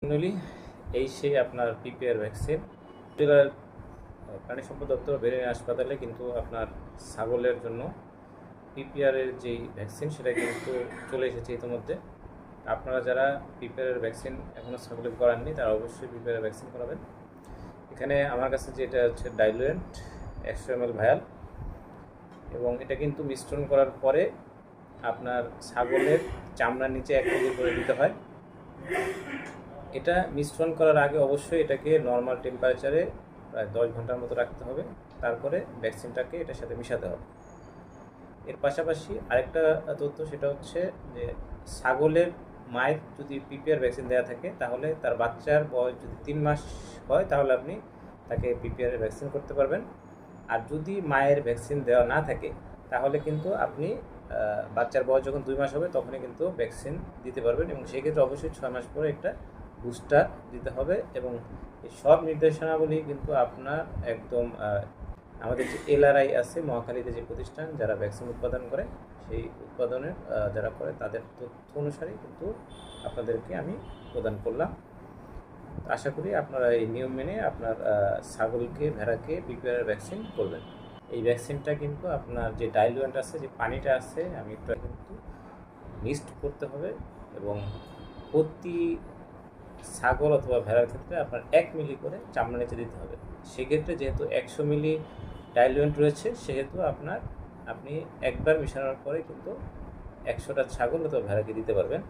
Finally এই সেই আপনার পিপিআর ভ্যাকসিন জেলার প্রাণী সম্পদ দপ্তর ভেটেরিনারি হাসপাতালে কিন্তু আপনার ছাগলের জন্য পিপিআরের যেই ভ্যাকসিন সেটা কিন্তু চলে এসেছে ইতিমধ্যে। আপনারা যারা পিপিআরের ভ্যাকসিন এখনও ছাগলের করাননি তারা অবশ্যই পিপিআরের ভ্যাকসিন করাবেন। এখানে আমার কাছে যেটা হচ্ছে ডাইলুয়েন্ট 100 ml ভায়াল, এবং এটা কিন্তু মিশ্রণ করার পরে আপনার ছাগলের চামড়ার নিচে 1 কেজি করে দিতে হয়। এটা মিশ্রণ করার আগে অবশ্যই এটাকে নর্মাল টেম্পারেচারে প্রায় 10 ঘন্টার মতো রাখতে হবে, তারপরে ভ্যাকসিনটাকে এটার সাথে মিশাতে হবে। এর পাশাপাশি আরেকটা তথ্য, সেটা হচ্ছে যে ছাগলের মায়ের যদি পিপিআর ভ্যাকসিন দেওয়া থাকে তাহলে তার বাচ্চার বয়স যদি 3 মাস হয় তাহলে আপনি তাকে পিপিআরের ভ্যাকসিন করতে পারবেন। আর যদি মায়ের ভ্যাকসিন দেওয়া না থাকে তাহলে কিন্তু আপনি বাচ্চার বয়স যখন 2 মাস হবে তখনই কিন্তু ভ্যাকসিন দিতে পারবেন, এবং সেক্ষেত্রে অবশ্যই 6 মাস পরে একটা বুস্টার দিতে হবে। এবং এই সব নির্দেশনাবলী কিন্তু আপনার একদম আমাদের যে এলআরআই আছে মহাখালীতে যে প্রতিষ্ঠান যারা ভ্যাকসিন উৎপাদন করে, সেই উৎপাদনের যারা করে তাদের তথ্য অনুসারে কিন্তু আপনাদেরকে আমি প্রদান করলাম। আশা করি আপনারা এই নিয়ম মেনে আপনার ছাগলকে ভেড়াকে পিপিআর ভ্যাকসিন করবেন। এই ভ্যাকসিনটা কিন্তু আপনার যে ডাইলুয়েন্ট আছে, যে পানিটা আছে, আমি একটু কিন্তু মিক্সড করতে হবে, এবং প্রতি ছাগল অথবা ভেড়ার ক্ষেত্রে আপনার 1 মিলি করে চামড়া নিচে দিতে হবে। সেক্ষেত্রে যেহেতু 100 মিলি ডাইলুয়েন্ট রয়েছে, সেহেতু আপনি একবার মেশানোর পরে কিন্তু 100টা ছাগল অথবা ভেড়াকে দিতে পারবেন।